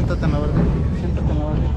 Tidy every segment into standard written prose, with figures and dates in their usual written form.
siéntate en la bardita. Siéntate en la bardita.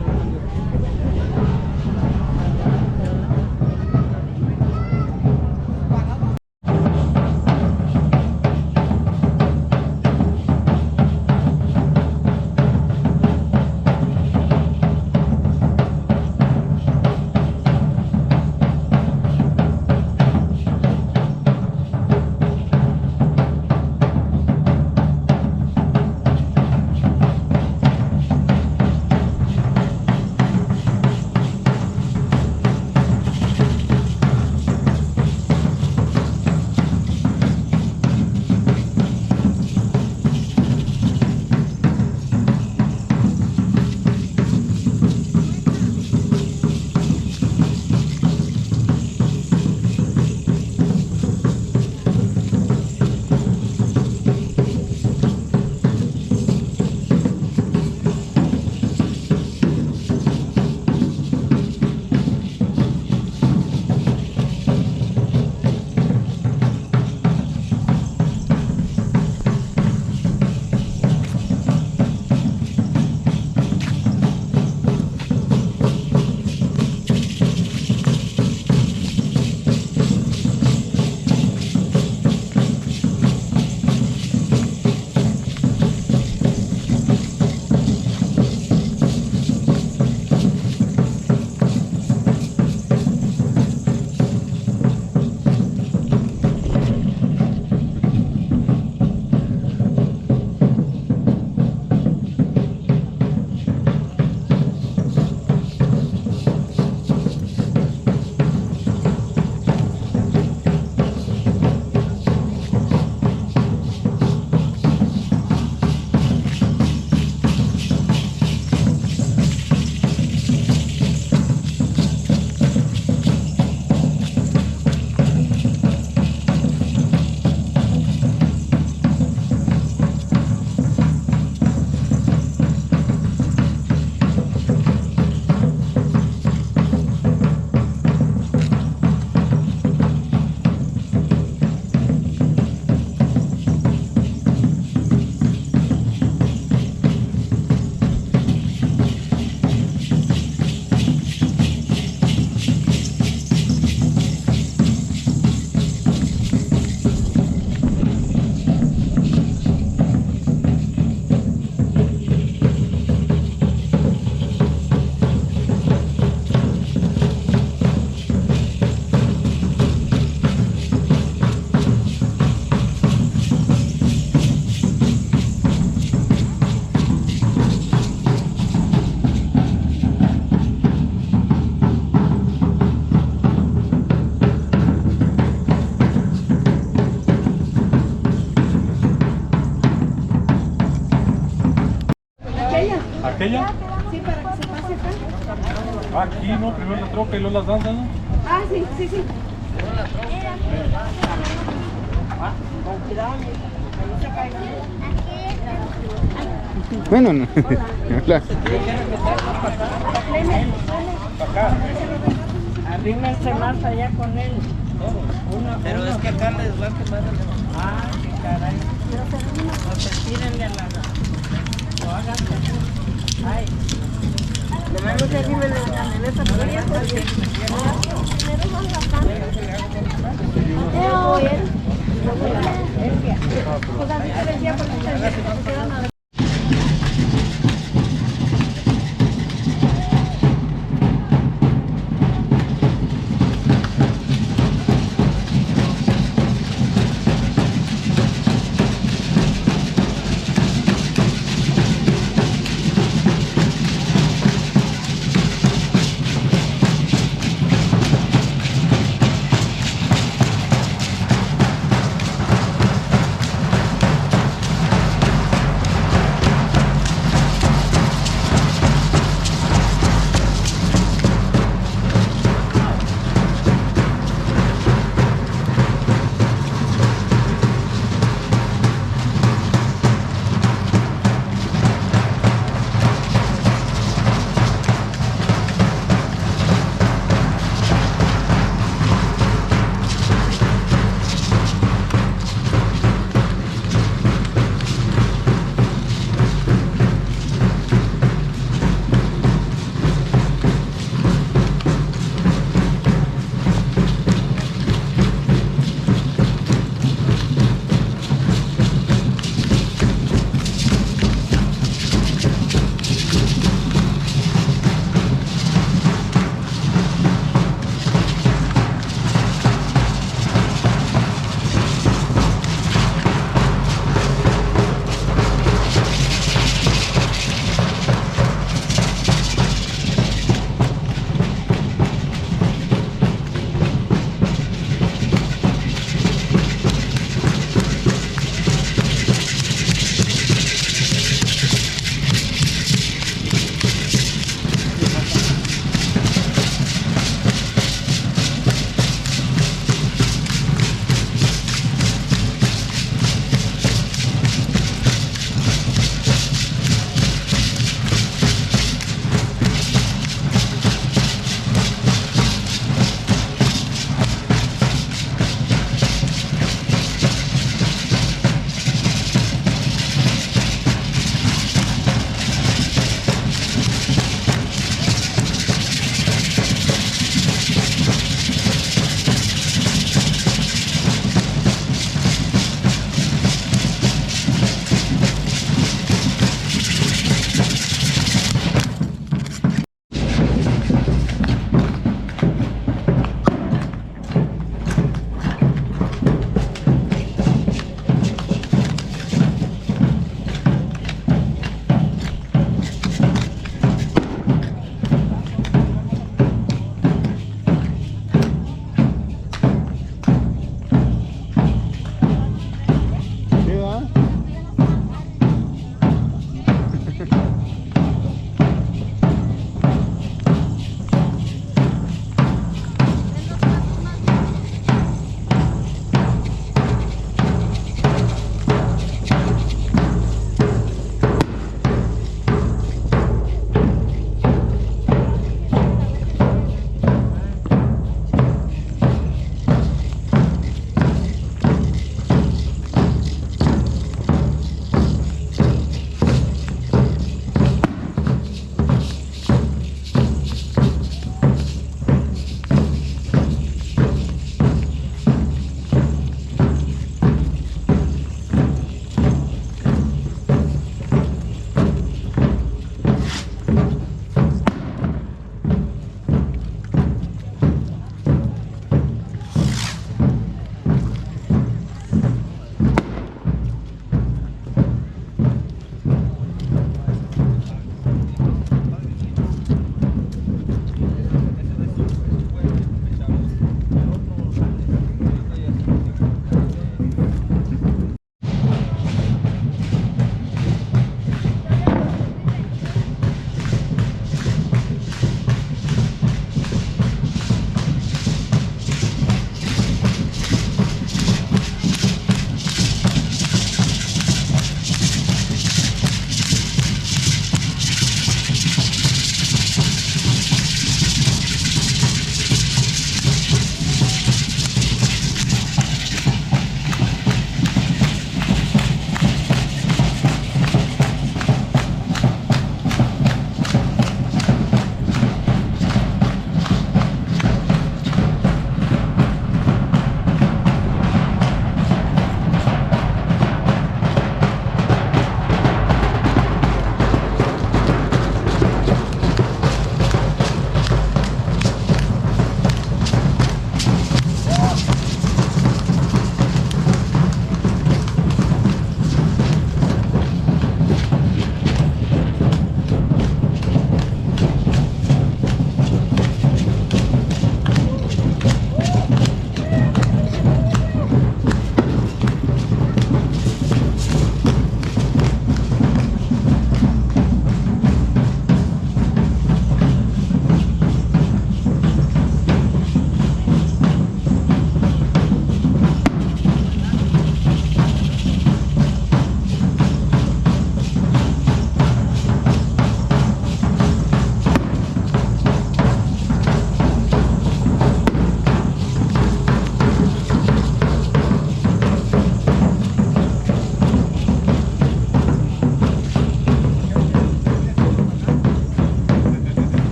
¿Aquella? Sí, para que se pase acá. Aquí, ¿no? Primero la troca y luego las danzas, ¿no? Ah, sí, sí, sí. Con cuidado, ahí se cae. Bueno, no. Hola. Arrímense más allá con él. Pero es que acá les va a quemar. Ah, qué caray. No se tírenle a la... O háganse. Ay. De verdad que arrimen en la neveta, pero ya está bien.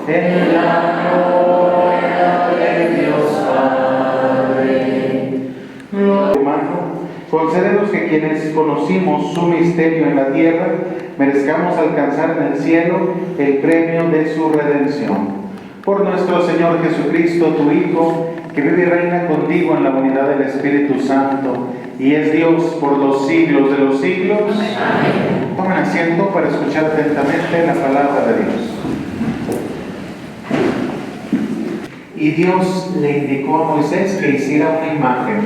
en la gloria de Dios Padre. Hermano, concédenos que quienes conocimos su misterio en la tierra, merezcamos alcanzar en el cielo el premio de su redención. Por nuestro Señor Jesucristo, tu Hijo, que vive y reina contigo en la unidad del Espíritu Santo, y es Dios por los siglos de los siglos. Amén. Tomen asiento para escuchar atentamente la palabra de Dios. Y Dios le indicó a Moisés que hiciera una imagen,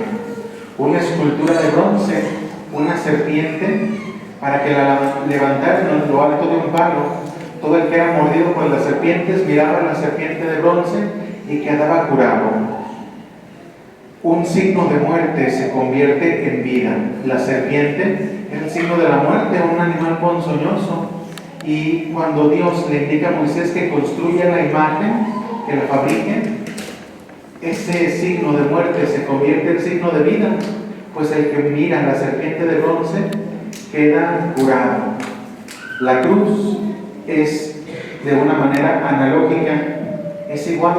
una escultura de bronce, una serpiente, para que la levantara en lo alto de un palo. Todo el que era mordido por las serpientes miraba a la serpiente de bronce y quedaba curado. Un signo de muerte se convierte en vida. La serpiente era el signo de la muerte, un animal ponzoñoso. Y cuando Dios le indica a Moisés que construya la imagen, que la fabrique, ese signo de muerte se convierte en signo de vida, pues el que mira a la serpiente de bronce queda curado. La cruz es de una manera analógica, es igual.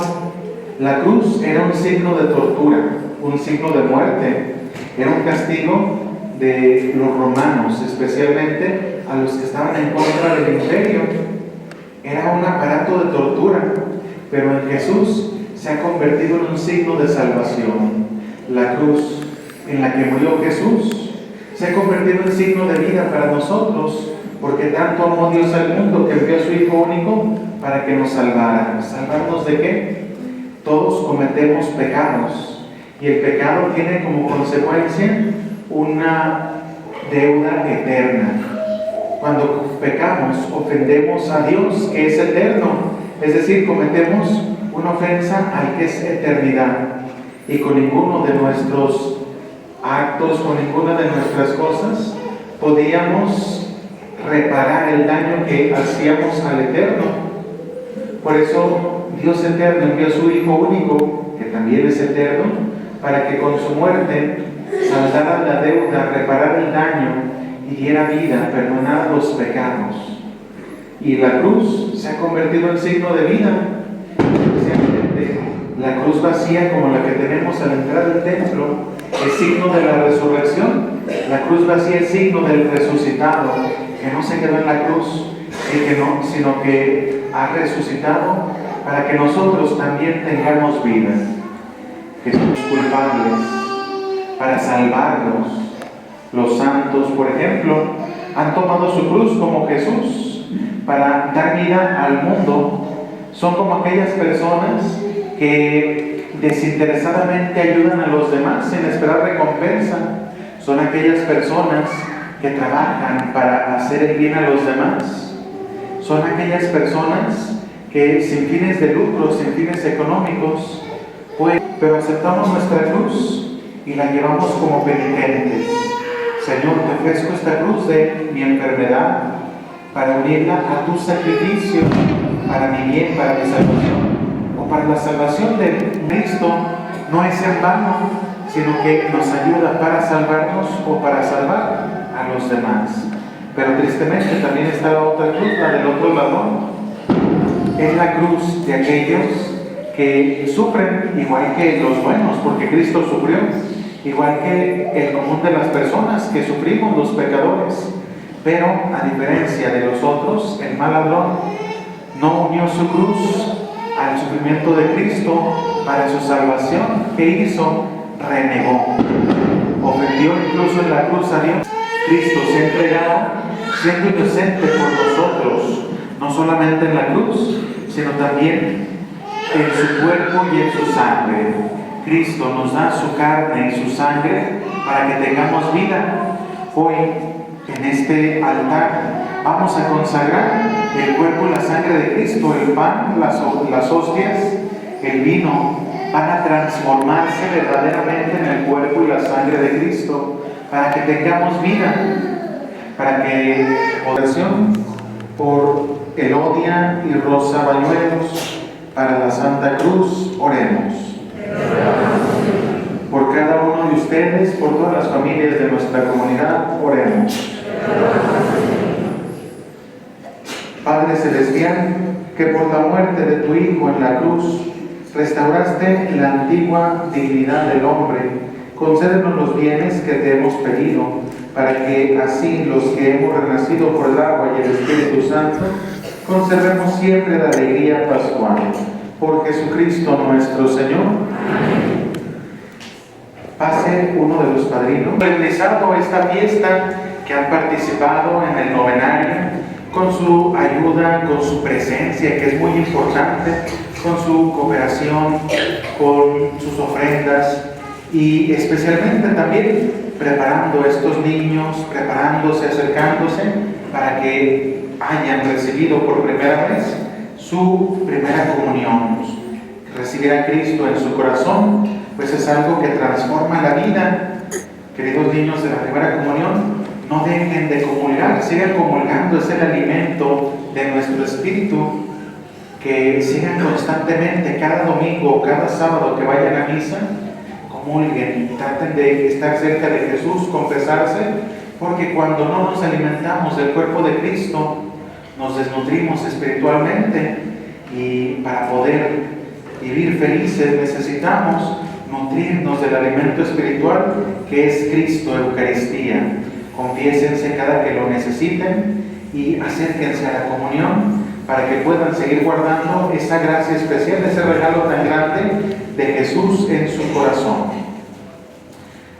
La cruz era un signo de tortura, un signo de muerte, era un castigo de los romanos, especialmente a los que estaban en contra del imperio. Era un aparato de tortura, pero en Jesús se ha convertido en un signo de salvación. La cruz en la que murió Jesús se ha convertido en signo de vida para nosotros, porque tanto amó Dios al mundo que envió a su Hijo único para que nos salvara. ¿Salvarnos de qué? Todos cometemos pecados, y el pecado tiene como consecuencia una deuda eterna. Cuando pecamos, ofendemos a Dios, que es eterno, es decir, cometemos una ofensa al que es eternidad, y con ninguno de nuestros actos, con ninguna de nuestras cosas, podíamos reparar el daño que hacíamos al Eterno. Por eso Dios eterno envió a su Hijo único, que también es eterno, para que con su muerte saldara la deuda, reparara el daño y diera vida, perdonara los pecados. Y la cruz se ha convertido en signo de vida, especialmente la cruz vacía como la que tenemos al entrar al templo es signo de la resurrección. La cruz vacía es signo del resucitado, que no se quedó en la cruz, sino que ha resucitado para que nosotros también tengamos vida. Jesús culpables para salvarnos. Los santos, por ejemplo, han tomado su cruz como Jesús para dar vida al mundo. Son como aquellas personas que desinteresadamente ayudan a los demás sin esperar recompensa. Son aquellas personas que trabajan para hacer el bien a los demás. Son aquellas personas que sin fines de lucro, sin fines económicos, pero aceptamos nuestra cruz y la llevamos como penitentes. Señor, te ofrezco esta cruz de mi enfermedad para unirla a tu sacrificio, para mi bien, para mi salvación, o para la salvación de Cristo. No es en vano, sino que nos ayuda para salvarnos o para salvar a los demás. Pero tristemente también está la otra cruz, la del otro lado. Es la cruz de aquellos que sufren igual que los buenos, porque Cristo sufrió, igual que el común de las personas que sufrimos, los pecadores. Pero a diferencia de los otros, el mal ladrón no unió su cruz al sufrimiento de Cristo para su salvación. ¿Qué hizo? Renegó, ofendió incluso en la cruz a Dios. Cristo se ha entregado siendo inocente por nosotros, no solamente en la cruz, sino también en su cuerpo y en su sangre. Cristo nos da su carne y su sangre para que tengamos vida. Hoy, en este altar, vamos a consagrar el cuerpo y la sangre de Cristo. El pan, las hostias, el vino, van a transformarse verdaderamente en el cuerpo y la sangre de Cristo, para que tengamos vida, para que oración por Elodia y Rosa Bañuelos, para la Santa Cruz, oremos. Por cada uno de ustedes, por todas las familias de nuestra comunidad, oremos. Padre Celestial, que por la muerte de tu Hijo en la cruz restauraste la antigua dignidad del hombre, concédenos los bienes que te hemos pedido, para que así los que hemos renacido por el agua y el Espíritu Santo, conservemos siempre la alegría pascual. Por Jesucristo nuestro Señor. Amén. Pase uno de los padrinos. Realizado esta fiesta, que han participado en el novenario, con su ayuda, con su presencia, que es muy importante, con su cooperación, con sus ofrendas y especialmente también preparando a estos niños, preparándose, acercándose para que hayan recibido por primera vez su primera comunión. Recibir a Cristo en su corazón, pues es algo que transforma la vida. Queridos niños de la primera comunión, no dejen de comulgar, sigan comulgando, es el alimento de nuestro espíritu. Que sigan constantemente, cada domingo o cada sábado que vayan a misa, comulguen, traten de estar cerca de Jesús, confesarse, porque cuando no nos alimentamos del cuerpo de Cristo, nos desnutrimos espiritualmente, y para poder vivir felices necesitamos nutrirnos del alimento espiritual que es Cristo, Eucaristía. Confiésense cada que lo necesiten y acérquense a la comunión para que puedan seguir guardando esa gracia especial, ese regalo tan grande de Jesús en su corazón.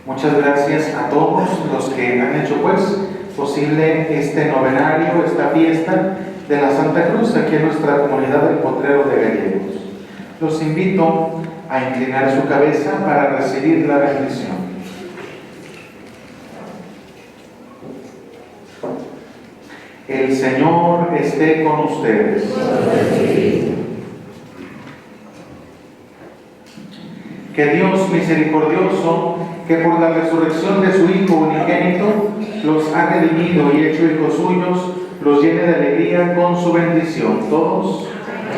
Muchas gracias a todos los que han hecho pues posible este novenario, esta fiesta de la Santa Cruz aquí en nuestra comunidad del Potrero de Gallegos. Los invito a inclinar su cabeza para recibir la bendición. El Señor esté con ustedes. Que Dios misericordioso, que por la resurrección de su Hijo unigénito los ha redimido y hecho hijos suyos, los llene de alegría con su bendición. Todos.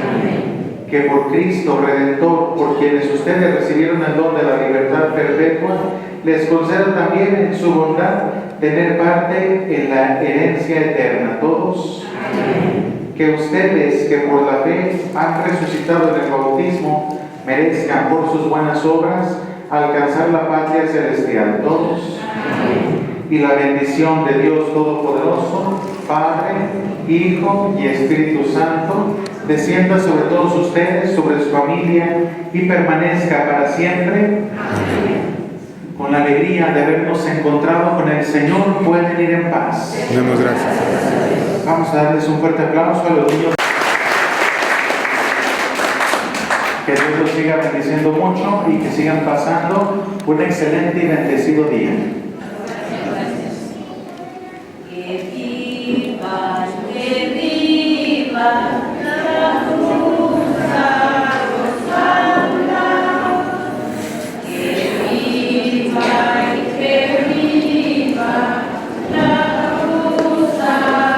Amén. Que por Cristo Redentor, por quienes ustedes recibieron el don de la libertad perpetua, les conceda también en su bondad tener parte en la herencia eterna. Todos. Amén. Que ustedes, que por la fe han resucitado en el bautismo, merezcan por sus buenas obras alcanzar la patria celestial. Todos. Amén. Y la bendición de Dios Todopoderoso, Padre, Hijo y Espíritu Santo, descienda sobre todos ustedes, sobre su familia y permanezca para siempre. Amén. Con la alegría de habernos encontrado con el Señor, pueden ir en paz. Demos gracias. Vamos a darles un fuerte aplauso a los niños. Que Dios los siga bendiciendo mucho y que sigan pasando un excelente y bendecido día. Que viva la cruz rosada, que viva y que viva la cruz rosada.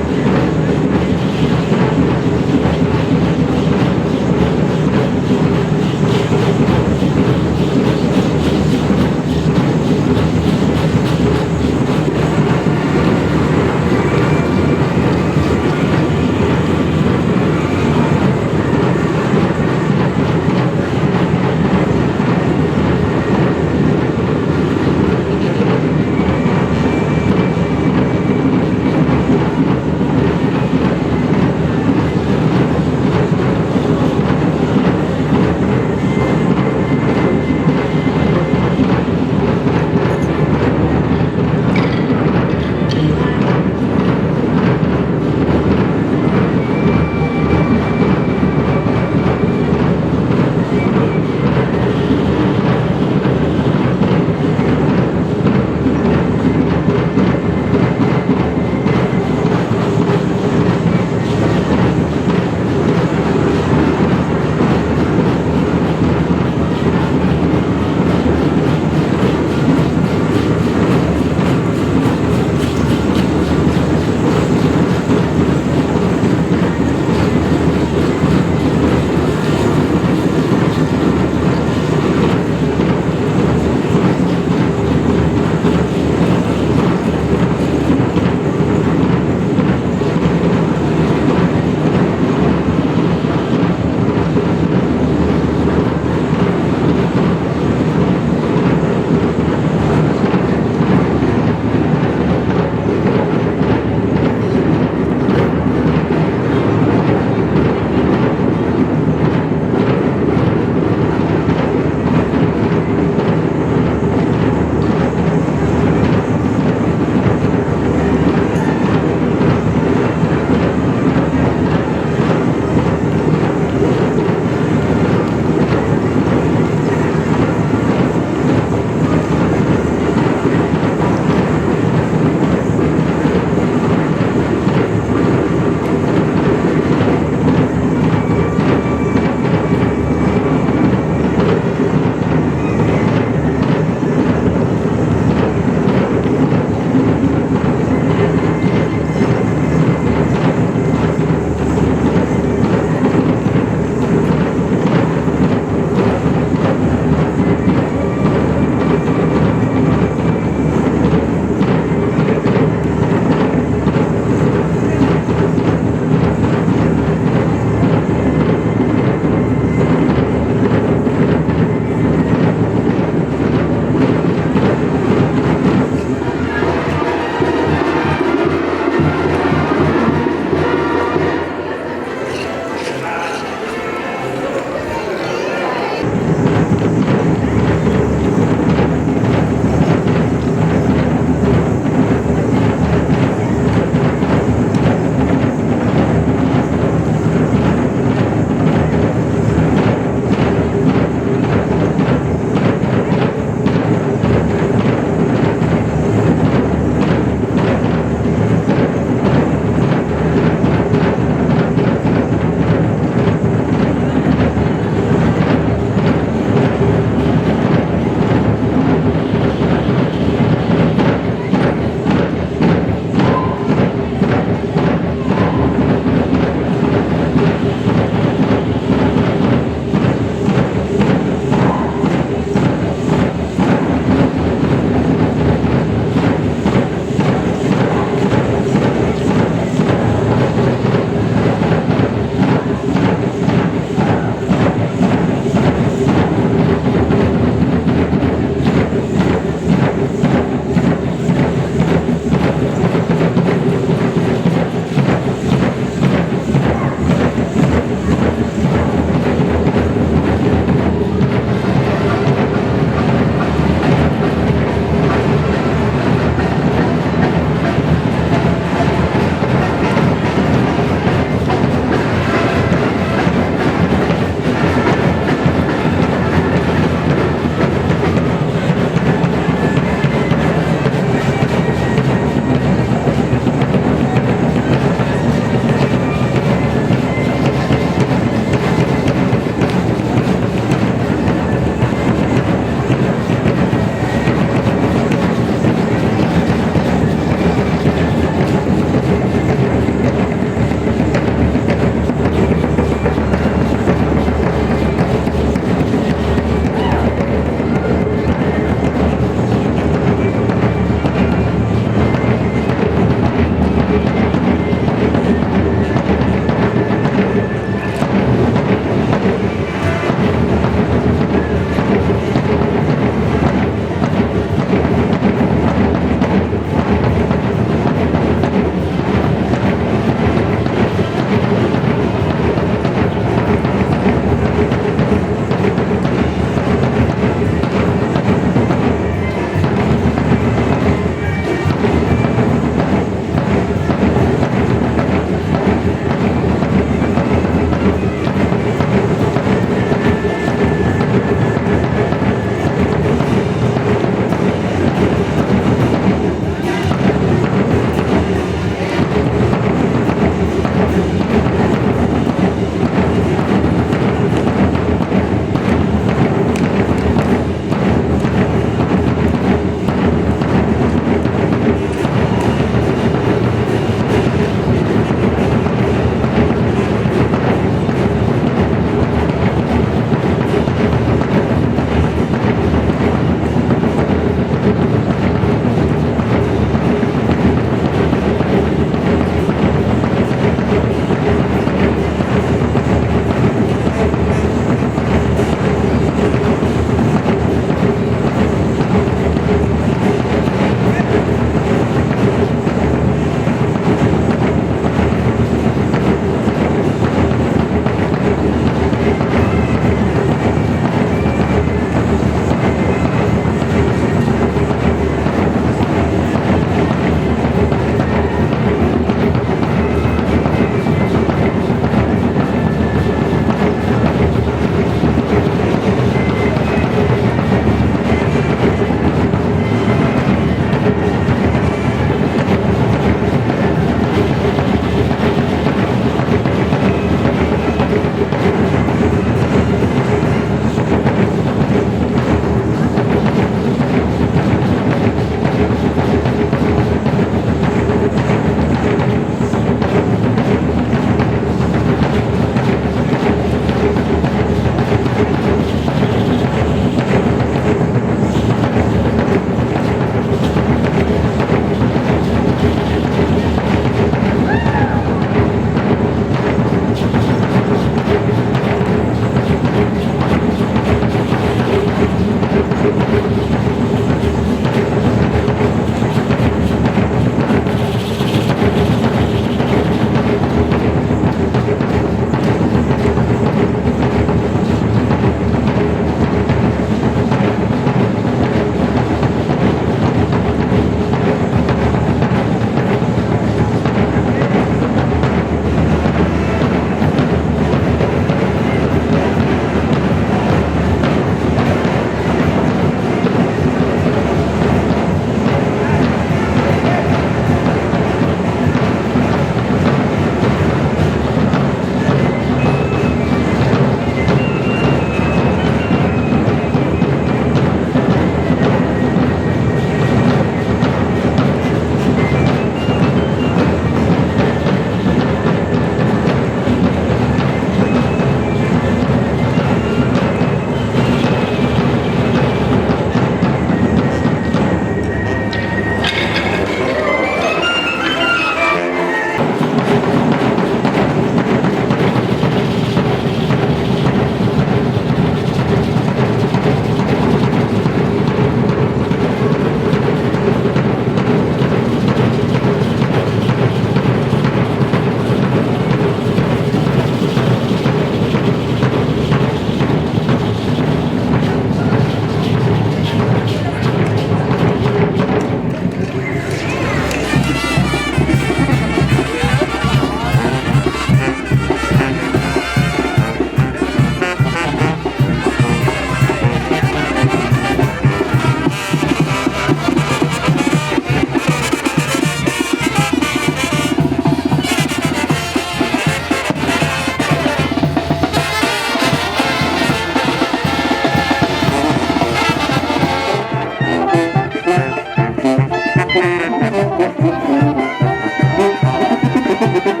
Thank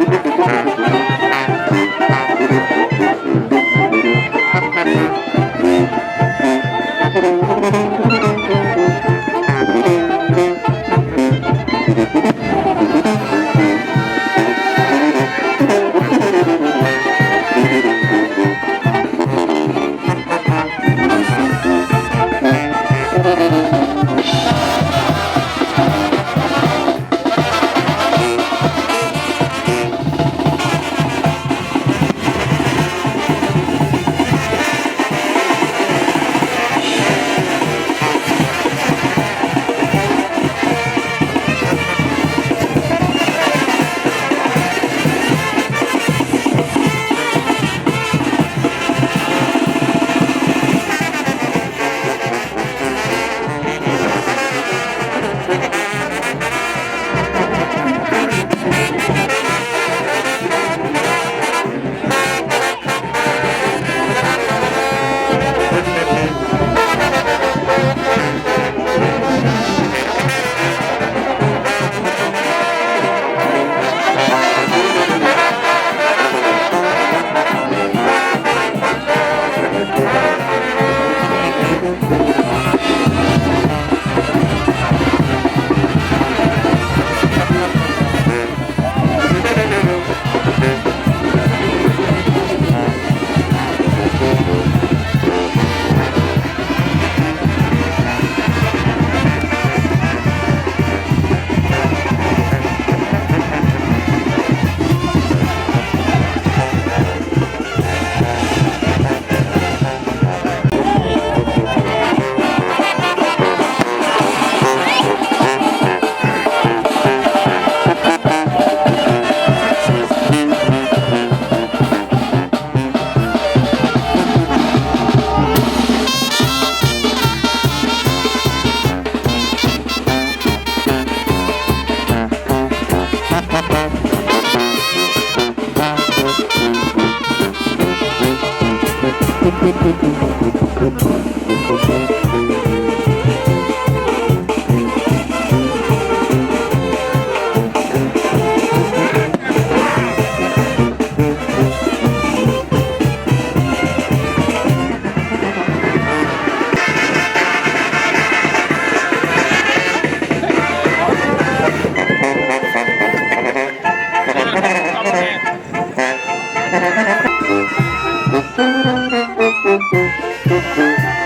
you.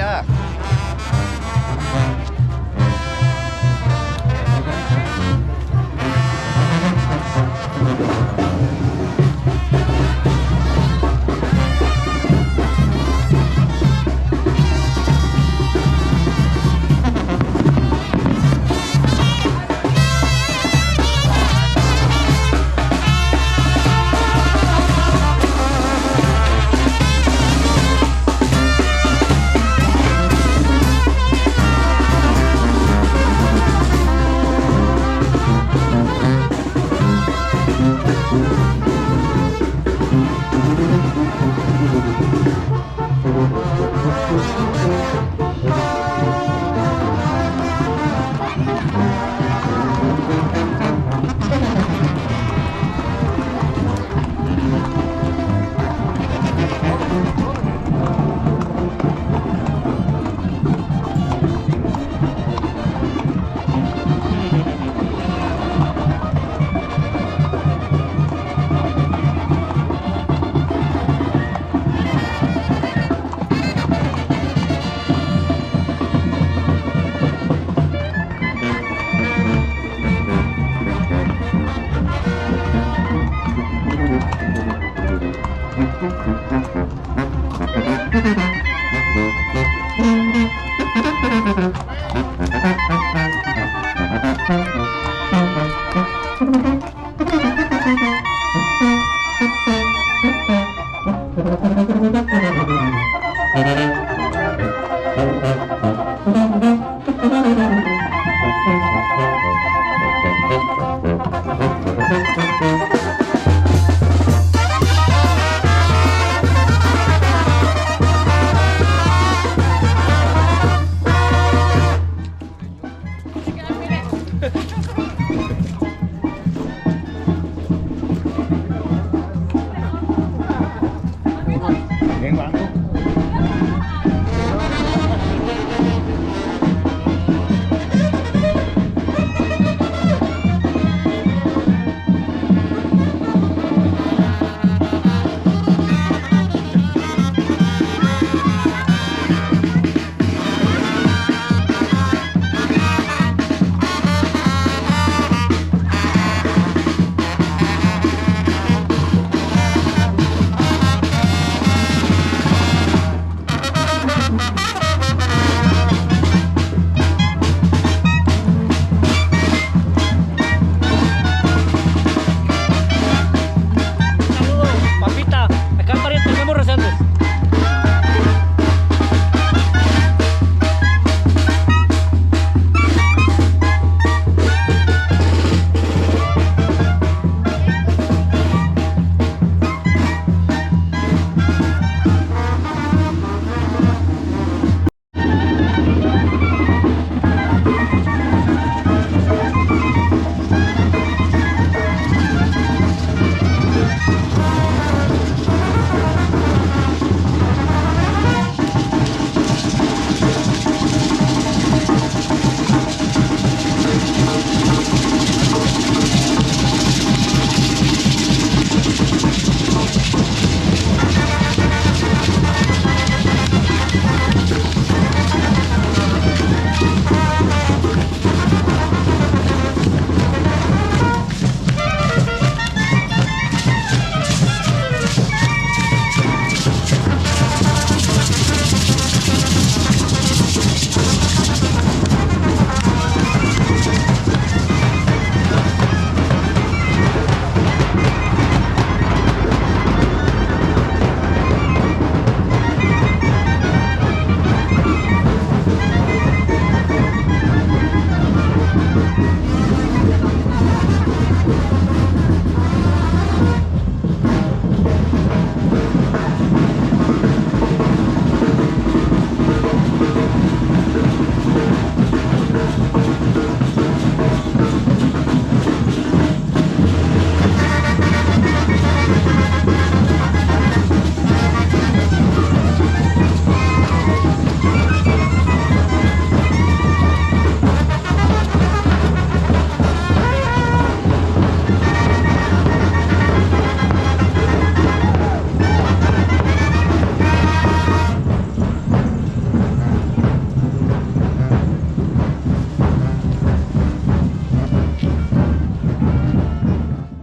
allá. Papita, acá pariente, estamos rezando.